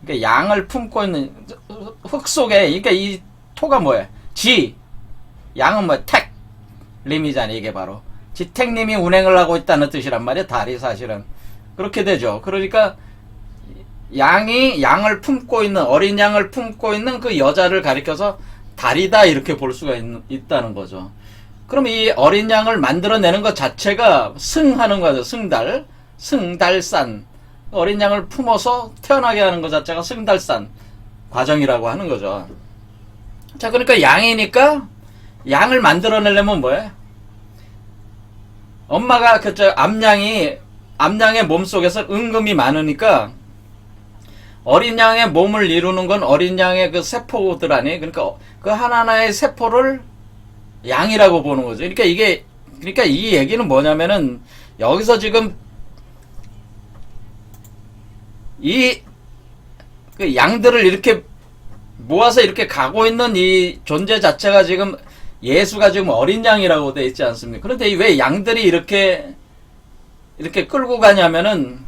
그러니까 양을 품고 있는 흙 속에, 그러니까 이 토가 뭐예요? 양은 뭐예요? 림이잖아요. 이게 바로 지택님이 운행을 하고 있다는 뜻이란 말이에요. 달이 사실은 그렇게 되죠. 그러니까 양을 품고 있는, 어린 양을 품고 있는 그 여자를 가리켜서 달이다 이렇게 볼 수가 있다는 거죠. 그럼 이 어린 양을 만들어내는 것 자체가 승하는 거죠. 승달산. 어린 양을 품어서 태어나게 하는 것 자체가 승달산 과정이라고 하는 거죠. 자, 그러니까 양이니까 양을 만들어내려면 뭐예요? 엄마가 암양의 몸속에서 은금이 많으니까 어린 양의 몸을 이루는 건 어린 양의 그 세포들 아니에요? 그러니까 그 하나하나의 세포를 양이라고 보는 거죠. 그러니까 이 얘기는 뭐냐면은, 여기서 지금 그 양들을 이렇게 모아서 이렇게 가고 있는 이 존재 자체가 지금 예수가 지금 어린 양이라고 되어 있지 않습니까? 그런데 왜 양들이 이렇게 끌고 가냐면은,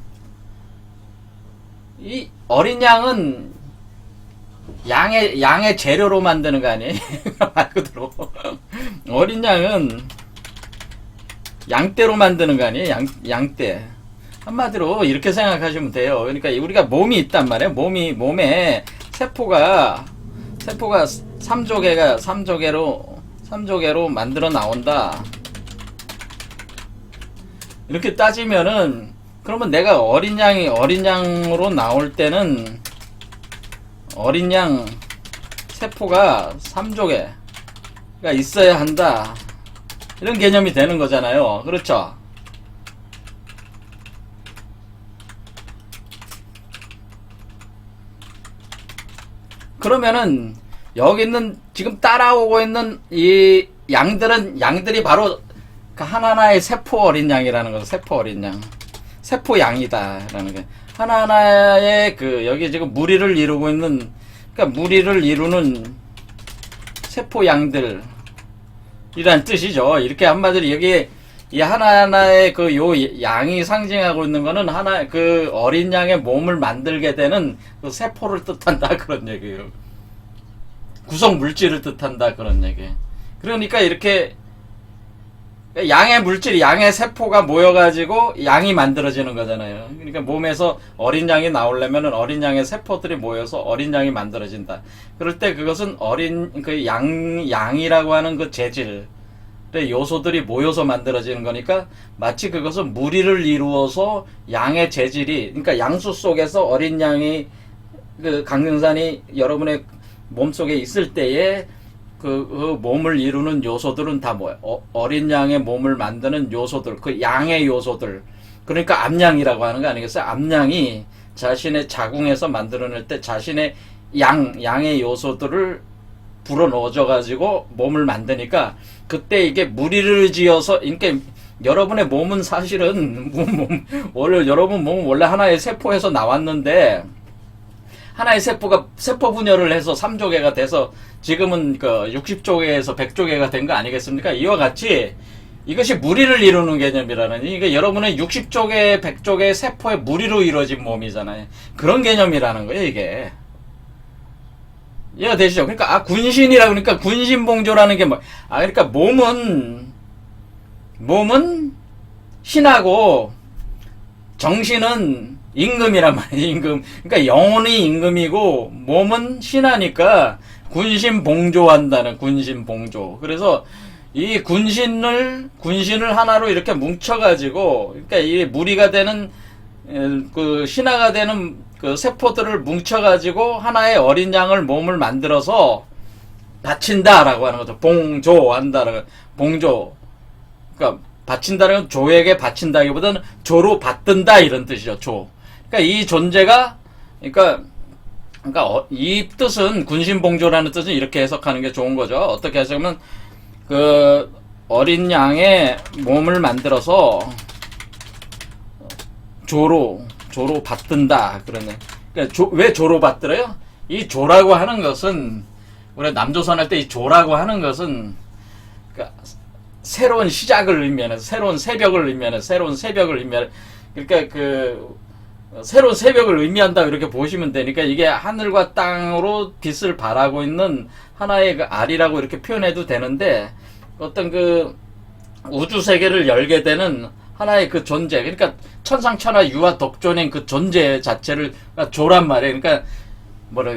이 어린 양은 양의 재료로 만드는 거 아니에요? 말 그대로. 어린 양은 양떼로 만드는 거 아니에요? 양떼. 한마디로 이렇게 생각하시면 돼요. 그러니까 우리가 몸이 있단 말이에요. 몸에 세포가 3조개로 만들어 나온다. 이렇게 따지면은, 그러면 내가 어린 양으로 나올 때는, 어린 양 세포가 3조개가 있어야 한다. 이런 개념이 되는 거잖아요. 그렇죠? 그러면은 여기 있는 지금 따라오고 있는 이 양들이 바로 그 하나하나의 세포 어린 양이라는 거죠. 세포 어린 양, 세포 양이다라는 게 하나하나의 그 여기 지금 무리를 이루고 있는, 그러니까 무리를 이루는 세포 양들이란 뜻이죠. 이렇게 한마디로 여기 이 하나하나의 그 요 양이 상징하고 있는 거는 하나 그 어린 양의 몸을 만들게 되는 그 세포를 뜻한다, 그런 얘기예요. 구성 물질을 뜻한다, 그런 얘기. 그러니까 이렇게 양의 물질, 양의 세포가 모여가지고 양이 만들어지는 거잖아요. 그러니까 몸에서 어린 양이 나오려면 어린 양의 세포들이 모여서 어린 양이 만들어진다. 그럴 때 그것은 그 양이라고 하는 그 재질, 요소들이 모여서 만들어지는 거니까 마치 그것은 무리를 이루어서 양의 재질이, 그러니까 양수 속에서 어린 양이 그 강릉산이 여러분의 몸속에 있을 때에 그 몸을 이루는 요소들은 다 뭐야? 어린 양의 몸을 만드는 요소들, 그 양의 요소들. 그러니까 암양이라고 하는 거 아니겠어요? 암양이 자신의 자궁에서 만들어낼 때 자신의 양의 요소들을 불어 넣어줘가지고 몸을 만드니까 그때 이게 무리를 지어서, 그러니까 여러분의 몸은 사실은 원래 여러분 몸은 원래 하나의 세포에서 나왔는데 하나의 세포가 세포 분열을 해서 3조개가 돼서 지금은 그 60조개에서 100조개가 된 거 아니겠습니까? 이와 같이 이것이 무리를 이루는 개념이라는, 이게 여러분의 60조개, 100조개 세포의 무리로 이루어진 몸이잖아요. 그런 개념이라는 거예요, 이게. 이해가 되시죠? 그러니까 군신이라 그러니까 군신봉조라는 게 뭐, 그러니까 몸은 신하고 정신은 임금이란 말이에요. 임금. 그러니까 영혼이 임금이고 몸은 신하니까 군신봉조한다는, 군신봉조. 그래서 이 군신을 하나로 이렇게 뭉쳐가지고, 그러니까 이 무리가 되는 그 신하가 되는 그 세포들을 뭉쳐가지고 하나의 어린 양을 몸을 만들어서 바친다라고 하는 거죠. 봉조한다라고. 봉조. 그러니까 바친다는 건 조에게 바친다기보다는 조로 받든다, 이런 뜻이죠. 조. 그러니까 이 존재가, 그러니까 이 뜻은, 군신봉조라는 뜻은 이렇게 해석하는 게 좋은 거죠. 어떻게 해석하면 그 어린 양의 몸을 만들어서 조로 받든다, 그러네. 그러니까 왜 조로 받들어요? 이 조라고 하는 것은, 우리 남조선 할 때 이 조라고 하는 것은, 그러니까 새로운 시작을 의미하는, 새로운 새벽을 의미하는, 그러니까 그 새로운 새벽을 의미한다, 이렇게 보시면 되니까 이게 하늘과 땅으로 빛을 발하고 있는 하나의 그 알이라고 이렇게 표현해도 되는데, 어떤 그 우주 세계를 열게 되는 하나의 그 존재, 그러니까 천상천하 유아 독존인 그 존재 자체를 조란 말이에요. 그러니까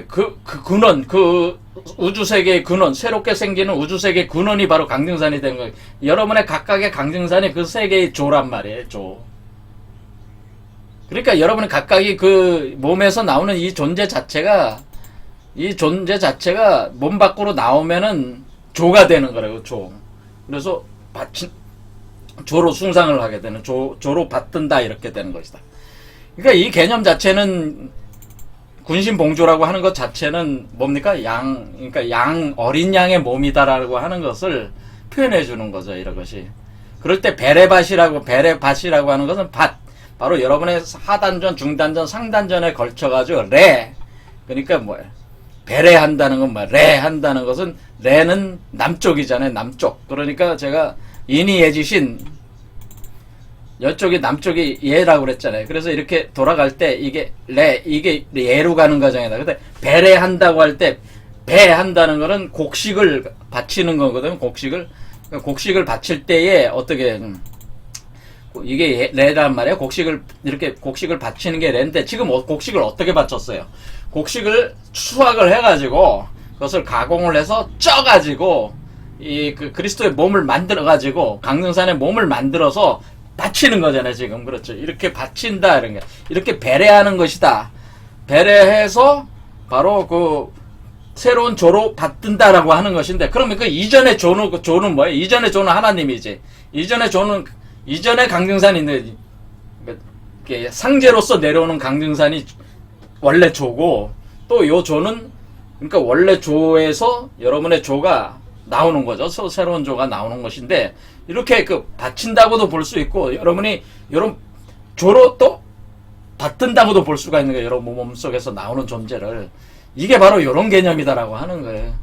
그 근원, 그 우주 세계의 근원, 새롭게 생기는 우주 세계의 근원이 바로 강등산이 된 거예요. 여러분의 각각의 강등산이 그 세계의 조란 말이에요. 조. 그러니까 여러분의 각각이 그 몸에서 나오는 이 존재 자체가 몸 밖으로 나오면은 조가 되는 거라고, 조. 그래서 조로 숭상을 하게 되는, 조로 받든다, 이렇게 되는 것이다. 그러니까 이 개념 자체는, 군신봉조라고 하는 것 자체는 뭡니까? 그러니까 어린 양의 몸이다라고 하는 것을 표현해 주는 거죠, 이런 것이. 그럴 때 베레밭이라고 하는 것은 바로 여러분의 하단전, 중단전, 상단전에 걸쳐가지고 그러니까 뭐예요? 베레한다는 건 뭐야? 레한다는 것은, 레는 남쪽이잖아요, 남쪽. 그러니까 제가 인이예지신, 이쪽이 남쪽이 예라고 그랬잖아요. 그래서 이렇게 돌아갈 때 이게 예로 가는 과정이다. 근데 배례한다고 할 때, 배한다는 거는 곡식을 바치는 거거든요. 곡식을 바칠 때에 어떻게, 이게 레란 말이에요. 곡식을 바치는 게 레인데, 지금 곡식을 어떻게 바쳤어요? 곡식을 수확을 해가지고, 그것을 가공을 해서 쪄가지고, 그리스도의 몸을 만들어가지고, 강등산의 몸을 만들어서 바치는 거잖아요, 지금. 그렇죠. 이렇게 바친다, 이런 게. 이렇게 배려하는 것이다. 배려해서, 바로 새로운 조로 받든다라고 하는 것인데, 그러면 그 이전의 조는 뭐예요? 이전의 조는 하나님이지. 이전에 강등산이 있는, 상제로서 내려오는 강등산이 원래 조고, 또 요 조는, 그러니까 원래 조에서 여러분의 조가 나오는 거죠. 새로운 조가 나오는 것인데, 이렇게 받친다고도 볼 수 있고, 여러분이 이런 조로 또 받든다고도 볼 수가 있는 거예요. 여러분 몸 속에서 나오는 존재를. 이게 바로 이런 개념이다라고 하는 거예요.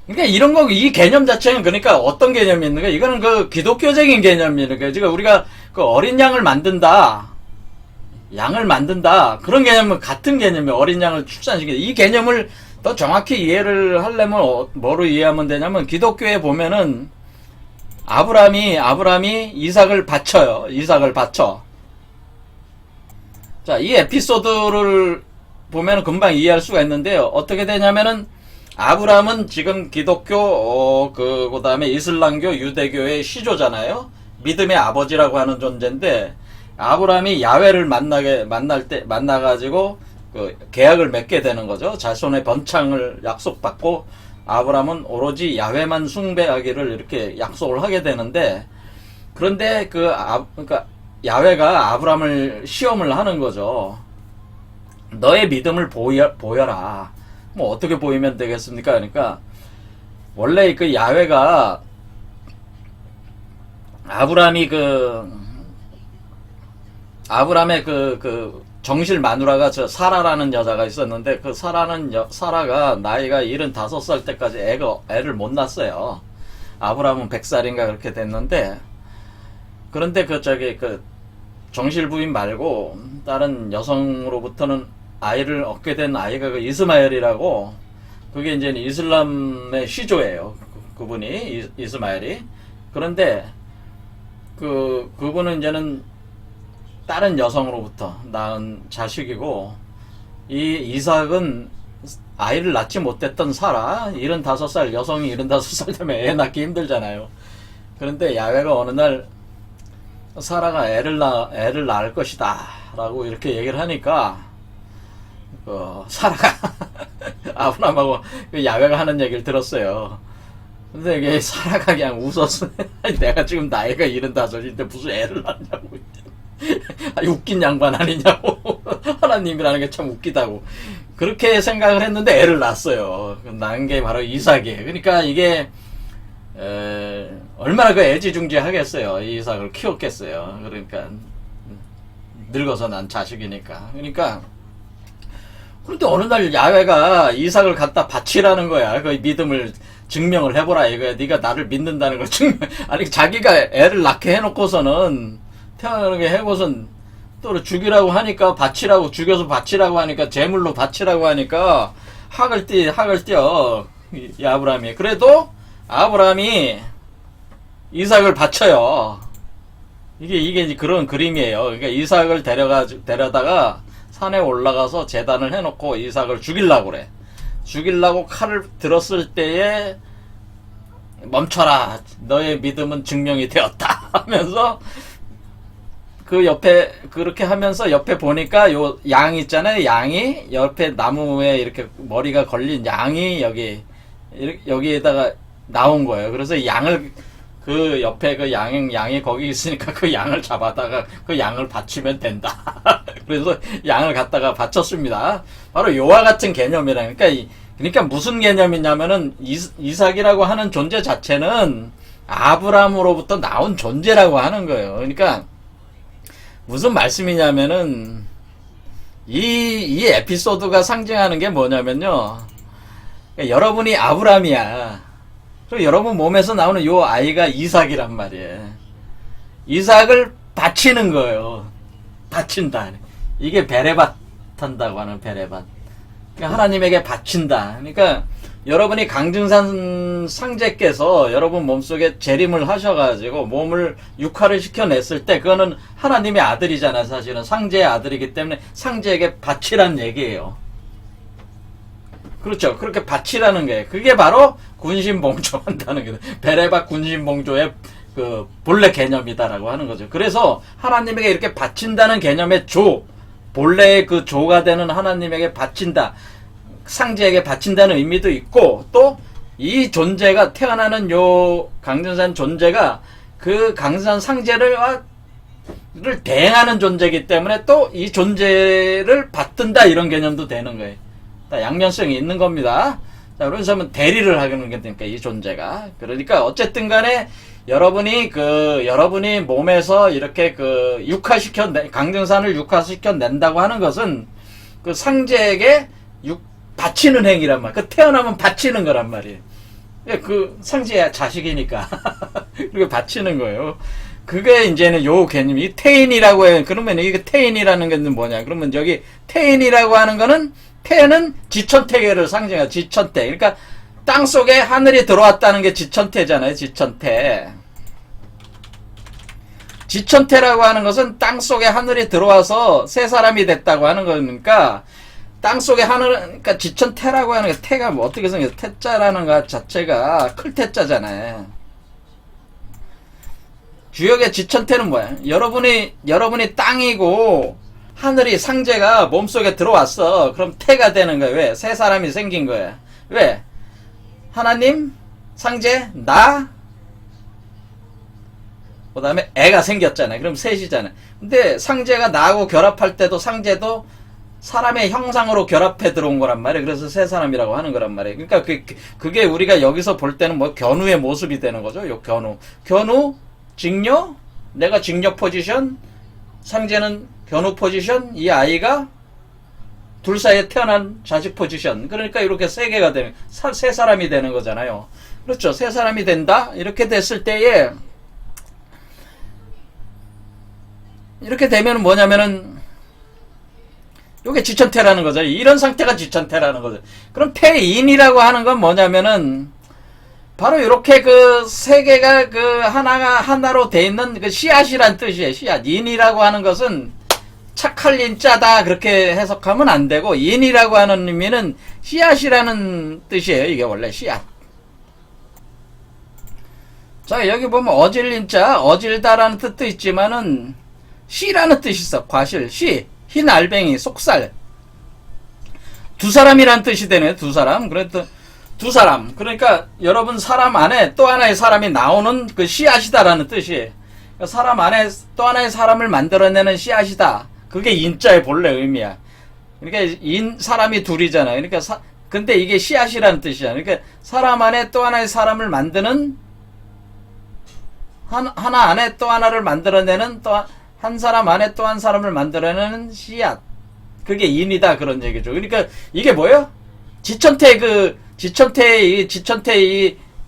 그러니까 이런 거, 이 개념 자체는 그러니까 어떤 개념이 있는 거야? 이거는 기독교적인 개념이니까. 그러니까 우리가 어린 양을 만든다. 그런 개념은 같은 개념이에요. 어린 양을 출산시키다. 이 개념을 더 정확히 이해를 하려면 뭐로 이해하면 되냐면, 기독교에 보면은 아브라함이 이삭을 바쳐요. 이삭을 바쳐. 자, 이 에피소드를 보면 금방 이해할 수가 있는데요. 어떻게 되냐면은, 아브라함은 지금 기독교, 그 다음에 이슬람교, 유대교의 시조잖아요. 믿음의 아버지라고 하는 존재인데, 아브라함이 야훼를 만나가지고, 계약을 맺게 되는 거죠. 자손의 번창을 약속받고, 아브라함은 오로지 야훼만 숭배하기를 이렇게 약속을 하게 되는데, 그런데 그러니까, 야훼가 아브라함을 시험을 하는 거죠. 너의 믿음을 보여라. 뭐 어떻게 보이면 되겠습니까? 그러니까 원래 야훼가 아브라함의 정실 마누라가 사라라는 여자가 있었는데, 사라가 나이가 75살 때까지 애를 못 낳았어요. 아브라함은 100살인가 그렇게 됐는데, 그런데 정실 부인 말고 다른 여성으로부터는 아이를 얻게 된 아이가 이스마엘이라고, 그게 이제 이슬람의 시조예요. 그분이 이스마엘이. 그런데 그분은 이제는 다른 여성으로부터 낳은 자식이고, 이 이삭은 아이를 낳지 못했던 사라, 75살 여성이 75살 되면 애 낳기 힘들잖아요. 그런데 야훼가 어느 날 사라가 애를 낳을 것이다 라고 이렇게 얘기를 하니까, 사라가 아브라함하고 야훼가 하는 얘기를 들었어요. 근데 이게 사라가 그냥 웃었어. 내가 지금 나이가 75인데 무슨 애를 낳냐고. 웃긴 양반 아니냐고. 하나님이라는 게 참 웃기다고. 그렇게 생각을 했는데 애를 낳았어요. 낳은 게 바로 이삭이에요. 그러니까 이게 얼마나 애지중지하겠어요. 이 이삭을 키웠겠어요. 그러니까 늙어서 난 자식이니까. 그런데 어느 날 야훼가 이삭을 갖다 바치라는 거야. 그 믿음을 증명을 해보라 이거야. 네가 나를 믿는다는 걸 아니 자기가 애를 낳게 해놓고서는, 태어나게 해고선 또 죽이라고 하니까, 죽여서 바치라고 하니까, 제물로 바치라고 하니까 학을 띄어 이 아브라함이. 그래도 아브라함이 이삭을 바쳐요. 이게 이제 그런 그림이에요. 그러니까 이삭을 데려다가 산에 올라가서 제단을 해놓고 이삭을 죽이려고 그래. 죽이려고 칼을 들었을 때에 멈춰라. 너의 믿음은 증명이 되었다. 하면서 그렇게 하면서 옆에 보니까 요 양 있잖아요. 양이 옆에 나무에 이렇게 머리가 걸린 양이 여기에다가 나온 거예요. 그래서 양을, 옆에 양이 거기 있으니까 그 양을 잡아다가 그 양을 바치면 된다. 그래서 양을 갖다가 바쳤습니다. 바로 요와 같은 개념이라니까. 그러니까 무슨 개념이냐면은, 이삭이라고 하는 존재 자체는 아브라함으로부터 나온 존재라고 하는 거예요. 그러니까 무슨 말씀이냐면은, 이 에피소드가 상징하는 게 뭐냐면요, 여러분이 아브라함이야. 그리고 여러분 몸에서 나오는 요 아이가 이삭이란 말이에요. 이삭을 바치는 거예요. 바친다. 이게 베레밭 한다고 하는 베레밭. 그러니까 하나님에게 바친다. 그러니까 여러분이 강증산 상제께서 여러분 몸속에 재림을 하셔가지고 몸을 육화를 시켜냈을 때 그거는 하나님의 아들이잖아요. 사실은 상제의 아들이기 때문에 상제에게 바치란 얘기예요. 그렇죠. 그렇게 바치라는 게 그게 바로 군신봉조한다는 게 베레바 군신봉조의 그 본래 개념이다라고 하는 거죠. 그래서 하나님에게 이렇게 바친다는 개념의 조, 본래의 그 조가 되는 하나님에게 바친다. 상제에게 바친다는 의미도 있고 또 이 존재가 태어나는 요 강증산 존재가 그 강증산 상제를 대행하는 존재이기 때문에 또 이 존재를 받든다 이런 개념도 되는 거예요. 양면성이 있는 겁니다. 자, 그래서 대리를 하는 게 되니까 이 존재가 그러니까 어쨌든 간에 여러분이 몸에서 이렇게 강증산을 육화시켜 낸다고 하는 것은 그 상제에게 바치는 행위란 말이야. 그 태어나면 바치는 거란 말이에요. 그 상제의 자식이니까. 그리고 바치는 거예요. 그게 이제는 요 개념이 태인이라고 해요. 그러면 이게 태인이라는 게 뭐냐? 그러면 여기 태인이라고 하는 거는 태는 지천태계를 상징해요. 지천태. 그러니까 땅 속에 하늘이 들어왔다는 게 지천태잖아요. 지천태. 지천태라고 하는 것은 땅 속에 하늘이 들어와서 새 사람이 됐다고 하는 거니까 땅 속에 그러니까 지천태라고 하는 게 태가 뭐 어떻게 생겨서 태자라는 것 자체가 클태자잖아요. 주역의 지천태는 뭐야? 여러분이 땅이고 하늘이 상제가 몸속에 들어왔어. 그럼 태가 되는 거야. 왜? 새 사람이 생긴 거야. 왜? 하나님, 상제, 나, 그 다음에 애가 생겼잖아요. 그럼 셋이잖아요. 근데 상제가 나하고 결합할 때도 상제도 사람의 형상으로 결합해 들어온 거란 말이에요. 그래서 새 사람이라고 하는 거란 말이에요. 그러니까 그게 우리가 여기서 볼 때는 뭐 견우의 모습이 되는 거죠. 요 견우, 직녀, 내가 직녀 포지션, 상제는 견우 포지션, 이 아이가 둘 사이에 태어난 자식 포지션. 그러니까 이렇게 세 개가 되는, 세 사람이 되는 거잖아요. 그렇죠. 세 사람이 된다? 이렇게 됐을 때에, 이렇게 되면 뭐냐면은, 요게 지천태라는 거죠. 이런 상태가 지천태라는 거죠. 그럼 태인이라고 하는 건 뭐냐면은, 바로 이렇게 그 세 개가 그 하나로 돼 있는 그 씨앗이란 뜻이에요. 씨앗. 인이라고 하는 것은 착할 인자다 그렇게 해석하면 안 되고, 인이라고 하는 의미는 씨앗이라는 뜻이에요. 이게 원래 씨앗. 자, 여기 보면 어질인자, 어질다라는 뜻도 있지만은 씨라는 뜻이 있어. 과실, 씨, 흰 알뱅이, 속살. 두 사람이란 뜻이 되네. 두 사람. 그래도 두 사람. 그러니까 여러분 사람 안에 또 하나의 사람이 나오는 그 씨앗이다라는 뜻이에요. 그러니까 사람 안에 또 하나의 사람을 만들어내는 씨앗이다. 그게 인자의 본래 의미야. 그러니까 사람이 둘이잖아요. 그러니까 근데 이게 씨앗이라는 뜻이야. 그러니까 사람 안에 또 하나의 사람을 만드는 하나 안에 또 하나를 만들어내는 또 한 사람 안에 또 한 사람을 만들어내는 씨앗. 그게 인이다 그런 얘기죠. 그러니까 이게 뭐예요? 지천태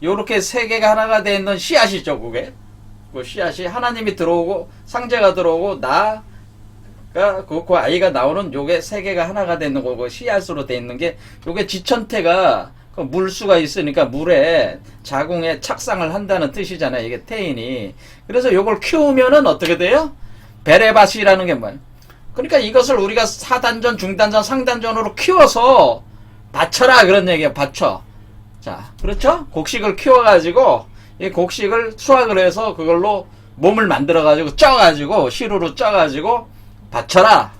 요렇게 세 개가 하나가 되어 있는 씨앗이죠, 그게. 그 씨앗이 하나님이 들어오고, 상제가 들어오고, 그 아이가 나오는 요게 세 개가 하나가 되어 있는 거고, 씨앗으로 되어 있는 게, 요게 지천태가, 그 물수가 있으니까 물에, 자궁에 착상을 한다는 뜻이잖아요, 이게 태인이. 그래서 요걸 키우면은 어떻게 돼요? 베레바시라는 게 뭐예요? 그러니까 이것을 우리가 사단전, 중단전, 상단전으로 키워서, 받쳐라 그런 얘기예요. 받쳐. 자, 그렇죠? 곡식을 키워가지고 이 곡식을 수확을 해서 그걸로 몸을 만들어가지고 쪄가지고 시루로 쪄가지고 받쳐라.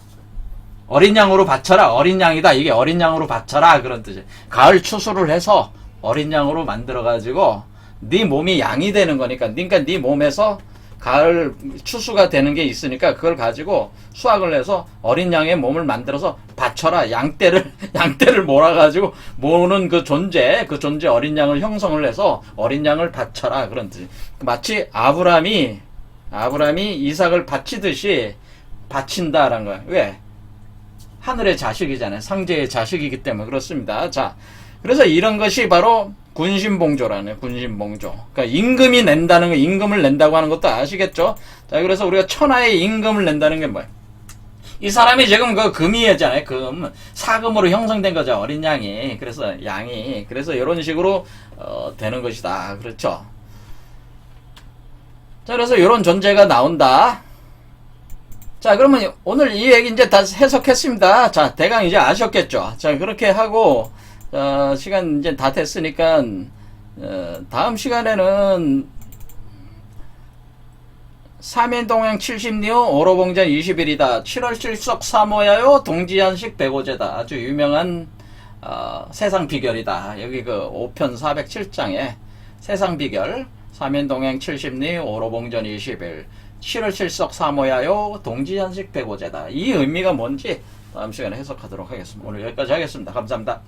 어린 양으로 받쳐라. 어린 양이다. 이게 어린 양으로 받쳐라 그런 뜻이에요. 가을 추수를 해서 어린 양으로 만들어가지고 네 몸이 양이 되는 거니까. 그러니까 네 몸에서 가을 추수가 되는 게 있으니까 그걸 가지고 수확을 해서 어린 양의 몸을 만들어서 바쳐라. 양떼를 몰아가지고 모으는 그 존재 어린 양을 형성을 해서 어린 양을 바쳐라. 그런 뜻이. 마치 아브람이 이삭을 바치듯이 바친다라는 거예요. 왜? 하늘의 자식이잖아요. 상제의 자식이기 때문에 그렇습니다. 자, 그래서 이런 것이 바로 군신봉조라네. 군신봉조. 그러니까 임금이 낸다는 거, 임금을 낸다고 하는 것도 아시겠죠? 자, 그래서 우리가 천하의 임금을 낸다는 게 뭐예요? 이 사람이 지금 그 금이잖아요. 금. 사금으로 형성된 거죠. 어린 양이. 그래서 양이. 그래서 이런 식으로 되는 것이다. 그렇죠. 자, 그래서 이런 존재가 나온다. 자, 그러면 오늘 이 얘기 이제 다 해석했습니다. 자, 대강 이제 아셨겠죠. 자, 그렇게 하고 시간 이제 다 됐으니까 다음 시간에는 3인동행 70리오 오로봉전 20일이다. 7월 7석 3호야요 동지한식 백오제다. 아주 유명한 세상 비결이다. 여기 그 5편 407장에 세상 비결 3인동행 70리 오로봉전 20일 7월 7석 3호야요 동지한식 백오제다. 이 의미가 뭔지 다음 시간에 해석하도록 하겠습니다. 오늘 여기까지 하겠습니다. 감사합니다.